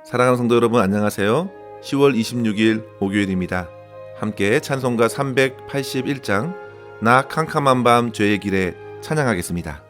사랑하는 성도 여러분, 안녕하세요. 10월 26일 목요일입니다. 함께 찬송가 381장 나 캄캄한 밤 죄의 길에 찬양하겠습니다.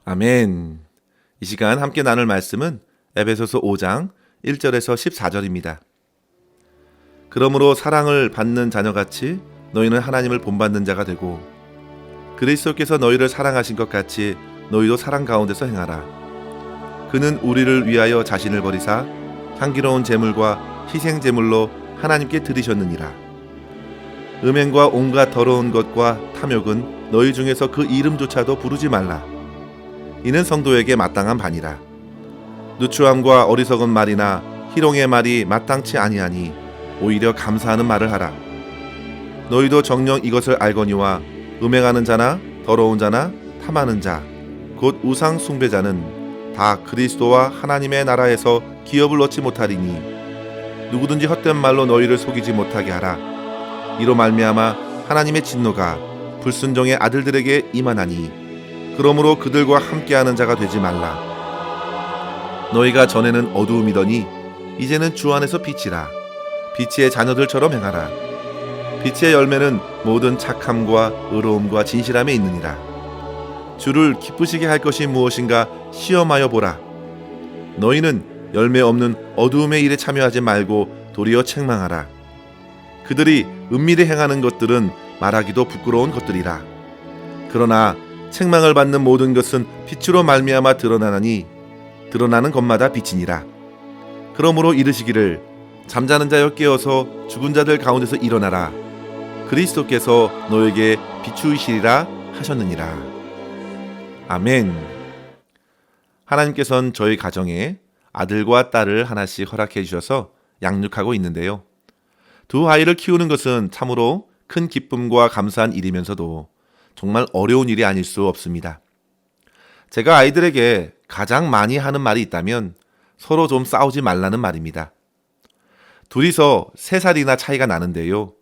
아멘. 이 시간 함께 나눌 말씀은 에베소서 5장 1절에서 14절입니다. 그러므로 사랑을 받는 자녀같이 너희는 하나님을 본받는 자가 되고 그리스도께서 너희를 사랑하신 것 같이 너희도 사랑 가운데서 행하라. 그는 우리를 위하여 자신을 버리사 향기로운 제물과 희생 제물로 하나님께 드리셨느니라. 음행과 온갖 더러운 것과 탐욕은 너희 중에서 그 이름조차도 부르지 말라. 이는 성도에게 마땅한 바니라. 누추함과 어리석은 말이나 희롱의 말이 마땅치 아니하니 오히려 감사하는 말을 하라. 너희도 정녕 이것을 알거니와 음행하는 자나 더러운 자나 탐하는 자 곧 우상 숭배자는 다 그리스도와 하나님의 나라에서 기업을 얻지 못하리니 누구든지 헛된 말로 너희를 속이지 못하게 하라. 이로 말미암아 하나님의 진노가 불순종의 아들들에게 임하나니 그러므로 그들과 함께하는 자가 되지 말라. 너희가 전에는 어두움이더니 이제는 주 안에서 빛이라. 빛의 자녀들처럼 행하라. 빛의 열매는 모든 착함과 의로움과 진실함에 있느니라. 주를 기쁘시게 할 것이 무엇인가 시험하여 보라. 너희는 열매 없는 어두움의 일에 참여하지 말고 도리어 책망하라. 그들이 은밀히 행하는 것들은 말하기도 부끄러운 것들이라. 그러나 책망을 받는 모든 것은 빛으로 말미암아 드러나나니 드러나는 것마다 빛이니라. 그러므로 이르시기를 잠자는 자여 깨어서 죽은 자들 가운데서 일어나라. 그리스도께서 너에게 비추이시리라 하셨느니라. 아멘. 하나님께서는 저희 가정에 아들과 딸을 하나씩 허락해 주셔서 양육하고 있는데요. 두 아이를 키우는 것은 참으로 큰 기쁨과 감사한 일이면서도 정말 어려운 일이 아닐 수 없습니다. 제가 아이들에게 가장 많이 하는 말이 있다면 서로 좀 싸우지 말라는 말입니다. 둘이서 3살이나 차이가 나는데요.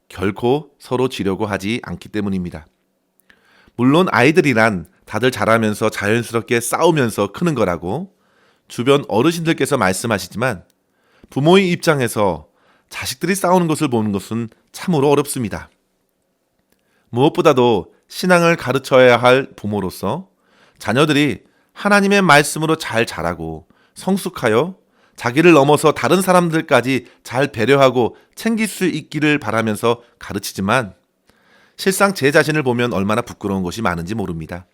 결코 서로 지려고 하지 않기 때문입니다. 물론 아이들이란 다들 자라면서 자연스럽게 싸우면서 크는 거라고 주변 어르신들께서 말씀하시지만 부모의 입장에서 자식들이 싸우는 것을 보는 것은 참으로 어렵습니다. 무엇보다도 신앙을 가르쳐야 할 부모로서 자녀들이 하나님의 말씀으로 잘 자라고 성숙하여 자기를 넘어서 다른 사람들까지 잘 배려하고 챙길 수 있기를 바라면서 가르치지만 실상 제 자신을 보면 얼마나 부끄러운 것이 많은지 모릅니다.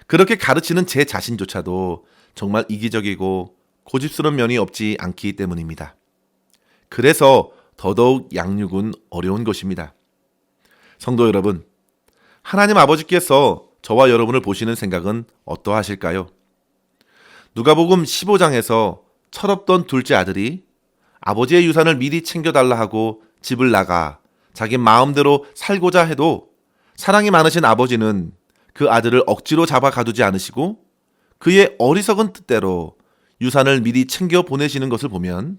그렇게 가르치는 제 자신조차도 정말 이기적이고 고집스러운 면이 없지 않기 때문입니다. 그래서 더더욱 양육은 어려운 것입니다. 성도 여러분, 하나님 아버지께서 저와 여러분을 보시는 생각은 어떠하실까요? 누가복음 15장에서 철없던 둘째 아들이 아버지의 유산을 미리 챙겨달라 하고 집을 나가 자기 마음대로 살고자 해도 사랑이 많으신 아버지는 그 아들을 억지로 잡아 가두지 않으시고 그의 어리석은 뜻대로 유산을 미리 챙겨 보내시는 것을 보면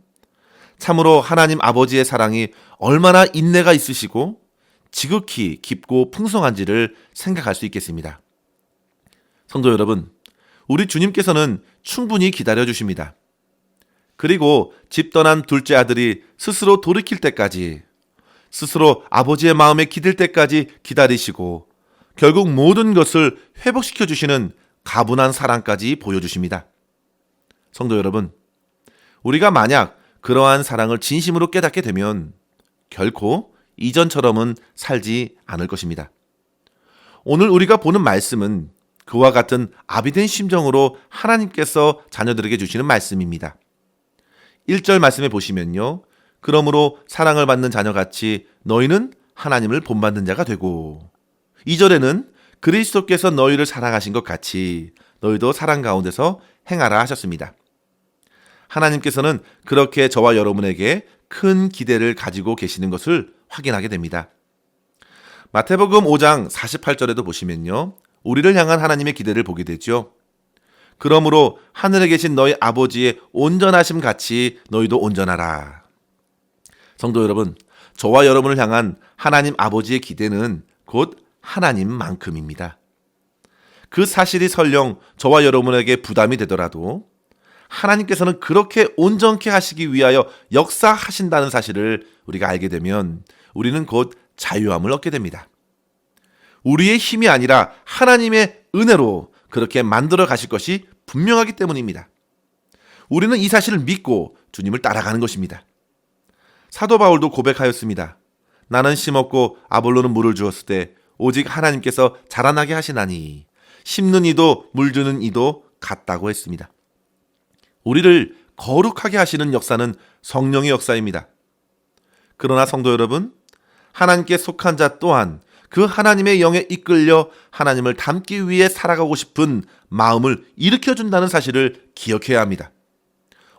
참으로 하나님 아버지의 사랑이 얼마나 인내가 있으시고 지극히 깊고 풍성한지를 생각할 수 있겠습니다. 성도 여러분, 우리 주님께서는 충분히 기다려 주십니다. 그리고 집 떠난 둘째 아들이 스스로 돌이킬 때까지, 스스로 아버지의 마음에 기댈 때까지 기다리시고 결국 모든 것을 회복시켜 주시는 가분한 사랑까지 보여주십니다. 성도 여러분, 우리가 만약 그러한 사랑을 진심으로 깨닫게 되면 결코 이전처럼은 살지 않을 것입니다. 오늘 우리가 보는 말씀은 그와 같은 아비된 심정으로 하나님께서 자녀들에게 주시는 말씀입니다. 1절 말씀에 보시면요. 그러므로 사랑을 받는 자녀같이 너희는 하나님을 본받는 자가 되고, 2절에는 그리스도께서 너희를 사랑하신 것 같이 너희도 사랑 가운데서 행하라 하셨습니다. 하나님께서는 그렇게 저와 여러분에게 큰 기대를 가지고 계시는 것을 확인하게 됩니다. 마태복음 5장 48절에도 보시면요. 우리를 향한 하나님의 기대를 보게 되죠. 그러므로 하늘에 계신 너희 아버지의 온전하심 같이 너희도 온전하라. 성도 여러분, 저와 여러분을 향한 하나님 아버지의 기대는 곧 하나님만큼입니다. 그 사실이 설령 저와 여러분에게 부담이 되더라도 하나님께서는 그렇게 온전케 하시기 위하여 역사하신다는 사실을 우리가 알게 되면 우리는 곧 자유함을 얻게 됩니다. 우리의 힘이 아니라 하나님의 은혜로 그렇게 만들어 가실 것이 분명하기 때문입니다. 우리는 이 사실을 믿고 주님을 따라가는 것입니다. 사도 바울도 고백하였습니다. 나는 심었고 아볼로는 물을 주었을 때 오직 하나님께서 자라나게 하시나니 심는 이도 물 주는 이도 같다고 했습니다. 우리를 거룩하게 하시는 역사는 성령의 역사입니다. 그러나 성도 여러분, 하나님께 속한 자 또한 그 하나님의 영에 이끌려 하나님을 닮기 위해 살아가고 싶은 마음을 일으켜준다는 사실을 기억해야 합니다.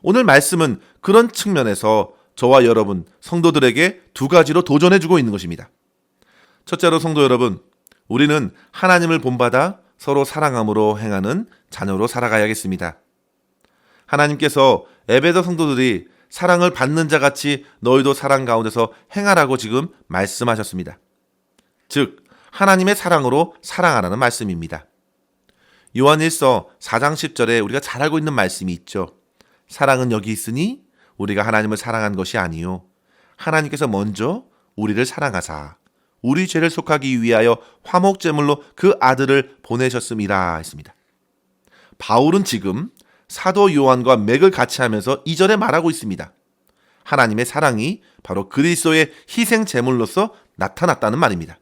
오늘 말씀은 그런 측면에서 저와 여러분, 성도들에게 2가지로 도전해주고 있는 것입니다. 첫째로 성도 여러분, 우리는 하나님을 본받아 서로 사랑함으로 행하는 자녀로 살아가야겠습니다. 하나님께서 에베소 성도들이 사랑을 받는 자같이 너희도 사랑 가운데서 행하라고 지금 말씀하셨습니다. 즉 하나님의 사랑으로 사랑하라는 말씀입니다. 요한일서 4장 10절에 우리가 잘 알고 있는 말씀이 있죠. 사랑은 여기 있으니 우리가 하나님을 사랑한 것이 아니요 하나님께서 먼저 우리를 사랑하사 우리 죄를 속하기 위하여 화목제물로 그 아들을 보내셨음이라 했습니다. 바울은 지금 사도 요한과 맥을 같이 하면서 2절에 말하고 있습니다. 하나님의 사랑이 바로 그리스도의 희생 제물로서 나타났다는 말입니다.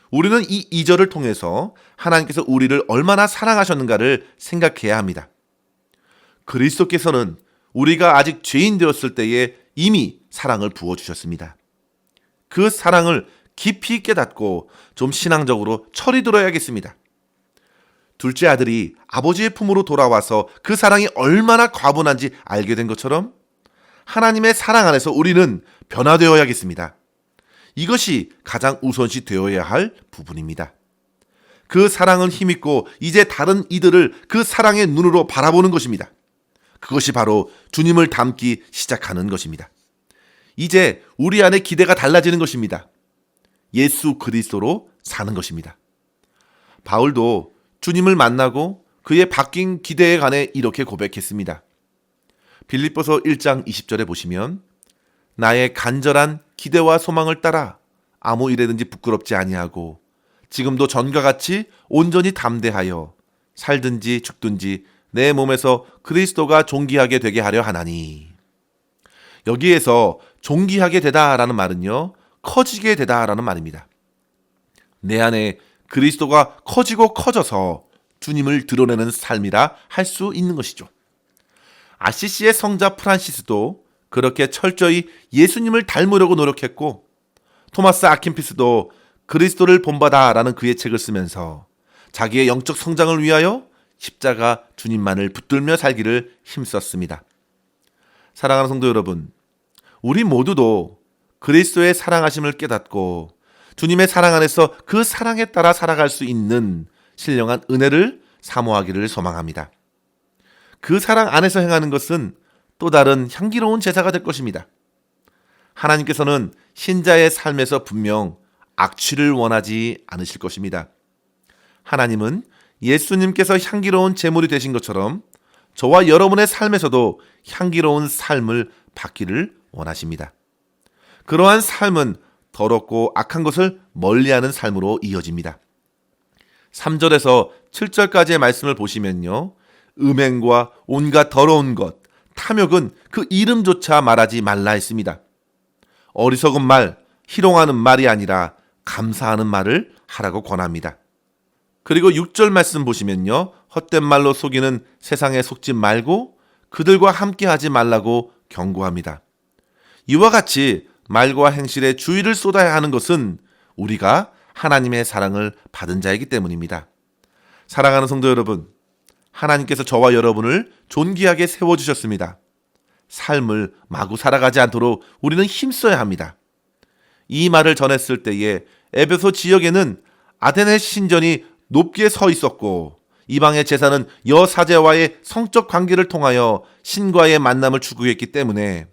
우리는 이 2절을 통해서 하나님께서 우리를 얼마나 사랑하셨는가를 생각해야 합니다. 그리스도께서는 우리가 아직 죄인 되었을 때에 이미 사랑을 부어주셨습니다. 그 사랑을 깊이 깨닫고 좀 신앙적으로 철이 들어야겠습니다. 둘째 아들이 아버지의 품으로 돌아와서 그 사랑이 얼마나 과분한지 알게 된 것처럼 하나님의 사랑 안에서 우리는 변화되어야겠습니다. 이것이 가장 우선시 되어야 할 부분입니다. 그 사랑을 힘입고 이제 다른 이들을 그 사랑의 눈으로 바라보는 것입니다. 그것이 바로 주님을 닮기 시작하는 것입니다. 이제 우리 안에 기대가 달라지는 것입니다. 예수 그리스도로 사는 것입니다. 바울도 주님을 만나고 그의 바뀐 기대에 관해 이렇게 고백했습니다. 빌립보서 1장 20절에 보시면 나의 간절한 기대와 소망을 따라 아무 일에든지 부끄럽지 아니하고 지금도 전과 같이 온전히 담대하여 살든지 죽든지 내 몸에서 그리스도가 존귀하게 되게 하려 하나니. 여기에서 존귀하게 되다라는 말은요, 커지게 되다라는 말입니다. 내 안에 그리스도가 커지고 커져서 주님을 드러내는 삶이라 할 수 있는 것이죠. 아시시의 성자 프란시스도 그렇게 철저히 예수님을 닮으려고 노력했고, 토마스 아킨피스도 그리스도를 본받아라는 그의 책을 쓰면서 자기의 영적 성장을 위하여 십자가 주님만을 붙들며 살기를 힘썼습니다. 사랑하는 성도 여러분, 우리 모두도 그리스도의 사랑하심을 깨닫고 주님의 사랑 안에서 그 사랑에 따라 살아갈 수 있는 신령한 은혜를 사모하기를 소망합니다. 그 사랑 안에서 행하는 것은 또 다른 향기로운 제사가 될 것입니다. 하나님께서는 신자의 삶에서 분명 악취를 원하지 않으실 것입니다. 하나님은 예수님께서 향기로운 제물이 되신 것처럼 저와 여러분의 삶에서도 향기로운 삶을 받기를 원하십니다. 그러한 삶은 더럽고 악한 것을 멀리하는 삶으로 이어집니다. 3절에서 7절까지의 말씀을 보시면요, 음행과 온갖 더러운 것, 탐욕은 그 이름조차 말하지 말라 했습니다. 어리석은 말, 희롱하는 말이 아니라 감사하는 말을 하라고 권합니다. 그리고 6절 말씀 보시면요, 헛된 말로 속이는 세상에 속지 말고 그들과 함께 하지 말라고 경고합니다. 이와 같이 말과 행실에 주의를 쏟아야 하는 것은 우리가 하나님의 사랑을 받은 자이기 때문입니다. 사랑하는 성도 여러분, 하나님께서 저와 여러분을 존귀하게 세워주셨습니다. 삶을 마구 살아가지 않도록 우리는 힘써야 합니다. 이 말을 전했을 때에 에베소 지역에는 아테네 신전이 높게 서 있었고 이방의 제사는 여사제와의 성적 관계를 통하여 신과의 만남을 추구했기 때문에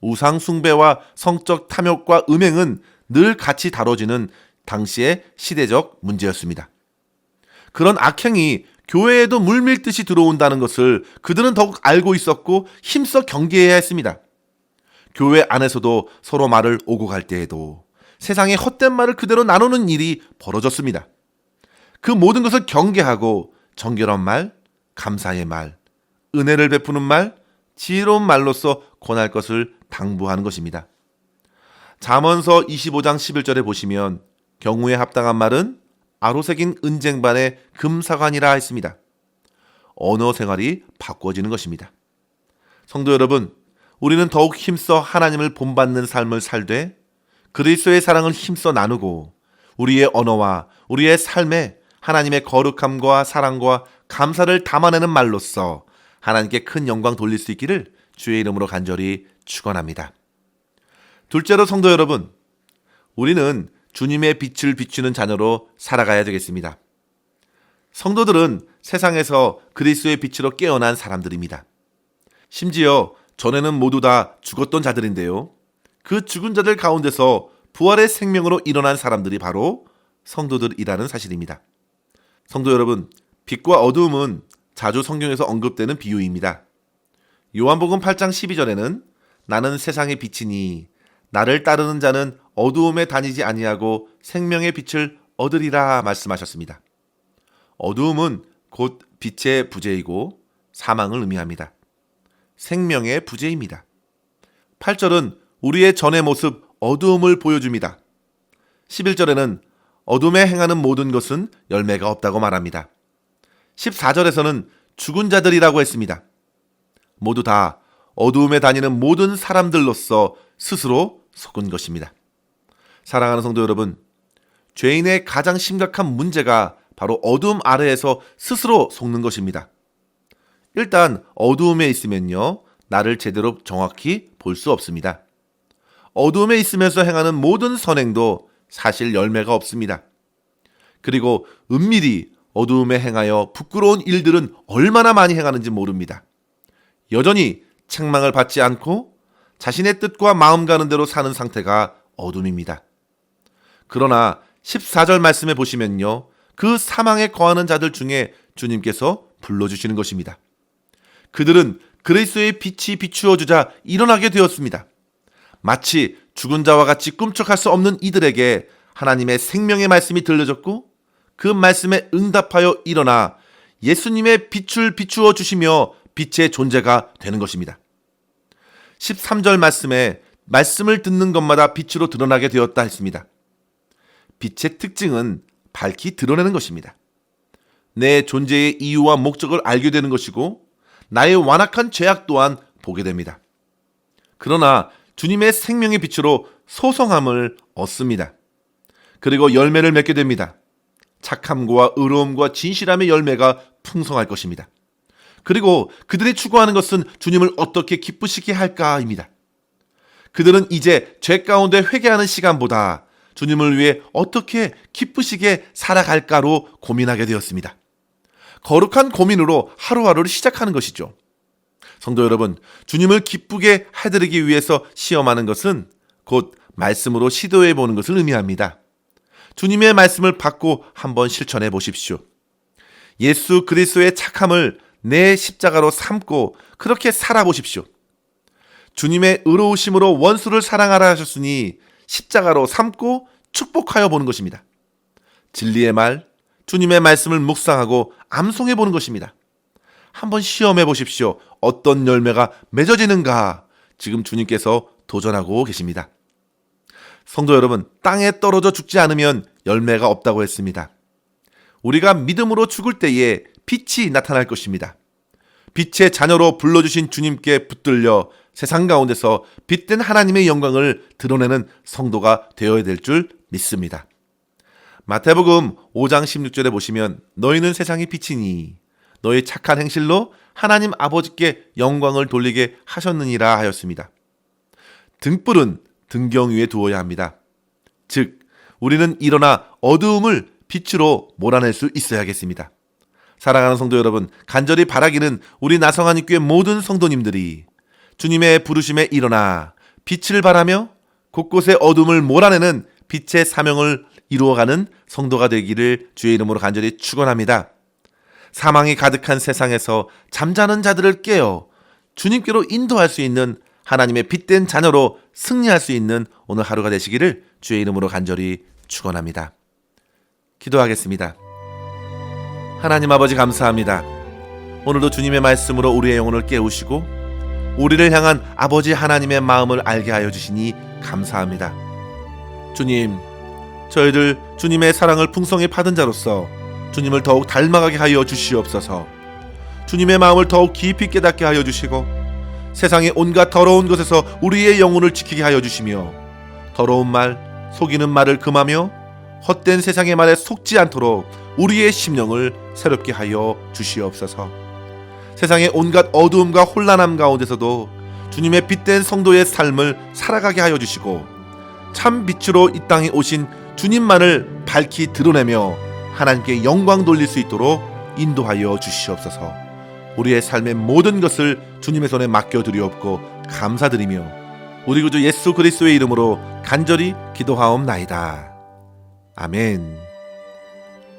우상 숭배와 성적 탐욕과 음행은 늘 같이 다뤄지는 당시의 시대적 문제였습니다. 그런 악행이 교회에도 물밀듯이 들어온다는 것을 그들은 더욱 알고 있었고 힘써 경계해야 했습니다. 교회 안에서도 서로 말을 오고 갈 때에도 세상의 헛된 말을 그대로 나누는 일이 벌어졌습니다. 그 모든 것을 경계하고 정결한 말, 감사의 말, 은혜를 베푸는 말, 지혜로운 말로서 권할 것을 당부하는 것입니다. 잠언서 25장 11절에 보시면 경우에 합당한 말은 아로새긴 은쟁반의 금사관이라 했습니다. 언어 생활이 바꿔지는 것입니다. 성도 여러분, 우리는 더욱 힘써 하나님을 본받는 삶을 살되 그리스도의 사랑을 힘써 나누고 우리의 언어와 우리의 삶에 하나님의 거룩함과 사랑과 감사를 담아내는 말로써 하나님께 큰 영광 돌릴 수 있기를 주의 이름으로 간절히 축원합니다. 둘째로 성도 여러분, 우리는 주님의 빛을 비추는 자녀로 살아가야 되겠습니다. 성도들은 세상에서 그리스도의 빛으로 깨어난 사람들입니다. 심지어 전에는 모두 다 죽었던 자들인데요, 그 죽은 자들 가운데서 부활의 생명으로 일어난 사람들이 바로 성도들이라는 사실입니다. 성도 여러분, 빛과 어두움은 자주 성경에서 언급되는 비유입니다. 요한복음 8장 12절에는 나는 세상의 빛이니 나를 따르는 자는 어두움에 다니지 아니하고 생명의 빛을 얻으리라 말씀하셨습니다. 어두움은 곧 빛의 부재이고 사망을 의미합니다. 생명의 부재입니다. 8절은 우리의 전의 모습 어두움을 보여줍니다. 11절에는 어둠에 행하는 모든 것은 열매가 없다고 말합니다. 14절에서는 죽은 자들이라고 했습니다. 모두 다 어두움에 다니는 모든 사람들로서 스스로 속은 것입니다. 사랑하는 성도 여러분, 죄인의 가장 심각한 문제가 바로 어두움 아래에서 스스로 속는 것입니다. 일단 어두움에 있으면요, 나를 제대로 정확히 볼 수 없습니다. 어두움에 있으면서 행하는 모든 선행도 사실 열매가 없습니다. 그리고 은밀히 어두움에 행하여 부끄러운 일들은 얼마나 많이 행하는지 모릅니다. 여전히 책망을 받지 않고 자신의 뜻과 마음 가는 대로 사는 상태가 어둠입니다. 그러나 14절 말씀에 보시면요, 그 사망에 거하는 자들 중에 주님께서 불러주시는 것입니다. 그들은 그리스도의 빛이 비추어 주자 일어나게 되었습니다. 마치 죽은 자와 같이 꿈쩍할 수 없는 이들에게 하나님의 생명의 말씀이 들려졌고 그 말씀에 응답하여 일어나 예수님의 빛을 비추어 주시며 빛의 존재가 되는 것입니다. 13절 말씀에 말씀을 듣는 것마다 빛으로 드러나게 되었다 했습니다. 빛의 특징은 밝히 드러내는 것입니다. 내 존재의 이유와 목적을 알게 되는 것이고 나의 완악한 죄악 또한 보게 됩니다. 그러나 주님의 생명의 빛으로 소성함을 얻습니다. 그리고 열매를 맺게 됩니다. 착함과 의로움과 진실함의 열매가 풍성할 것입니다. 그리고 그들이 추구하는 것은 주님을 어떻게 기쁘시게 할까입니다. 그들은 이제 죄 가운데 회개하는 시간보다 주님을 위해 어떻게 기쁘시게 살아갈까로 고민하게 되었습니다. 거룩한 고민으로 하루하루를 시작하는 것이죠. 성도 여러분, 주님을 기쁘게 해드리기 위해서 시험하는 것은 곧 말씀으로 시도해 보는 것을 의미합니다. 주님의 말씀을 받고 한번 실천해 보십시오. 예수 그리스도의 착함을 내 십자가로 삼고 그렇게 살아보십시오. 주님의 의로우심으로 원수를 사랑하라 하셨으니 십자가로 삼고 축복하여 보는 것입니다. 진리의 말, 주님의 말씀을 묵상하고 암송해 보는 것입니다. 한번 시험해 보십시오. 어떤 열매가 맺어지는가 지금 주님께서 도전하고 계십니다. 성도 여러분, 땅에 떨어져 죽지 않으면 열매가 없다고 했습니다. 우리가 믿음으로 죽을 때에 빛이 나타날 것입니다. 빛의 자녀로 불러주신 주님께 붙들려 세상 가운데서 빛된 하나님의 영광을 드러내는 성도가 되어야 될 줄 믿습니다. 마태복음 5장 16절에 보시면 너희는 세상의 빛이니 너희 착한 행실로 하나님 아버지께 영광을 돌리게 하셨느니라 하였습니다. 등불은 등경 위에 두어야 합니다. 즉 우리는 일어나 어두움을 빛으로 몰아낼 수 있어야겠습니다. 사랑하는 성도 여러분, 간절히 바라기는 우리 나성하니교회 모든 성도님들이 주님의 부르심에 일어나 빛을 발하며 곳곳에 어둠을 몰아내는 빛의 사명을 이루어가는 성도가 되기를 주의 이름으로 간절히 축원합니다. 사망이 가득한 세상에서 잠자는 자들을 깨어 주님께로 인도할 수 있는 하나님의 빛된 자녀로 승리할 수 있는 오늘 하루가 되시기를 주의 이름으로 간절히 축원합니다. 기도하겠습니다. 하나님 아버지 감사합니다. 오늘도 주님의 말씀으로 우리의 영혼을 깨우시고 우리를 향한 아버지 하나님의 마음을 알게 하여 주시니 감사합니다. 주님, 저희들 주님의 사랑을 풍성히 받은 자로서 주님을 더욱 닮아가게 하여 주시옵소서. 주님의 마음을 더욱 깊이 깨닫게 하여 주시고 세상의 온갖 더러운 것에서 우리의 영혼을 지키게 하여 주시며 더러운 말, 속이는 말을 금하며 헛된 세상의 말에 속지 않도록 우리의 심령을 새롭게 하여 주시옵소서. 세상의 온갖 어두움과 혼란함 가운데서도 주님의 빛된 성도의 삶을 살아가게 하여 주시고 참 빛으로 이 땅에 오신 주님만을 밝히 드러내며 하나님께 영광 돌릴 수 있도록 인도하여 주시옵소서. 우리의 삶의 모든 것을 주님의 손에 맡겨드리옵고 감사드리며 우리 구주 예수 그리스도의 이름으로 간절히 기도하옵나이다. 아멘.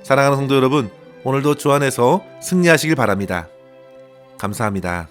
사랑하는 성도 여러분, 오늘도 주 안에서 승리하시길 바랍니다. 감사합니다.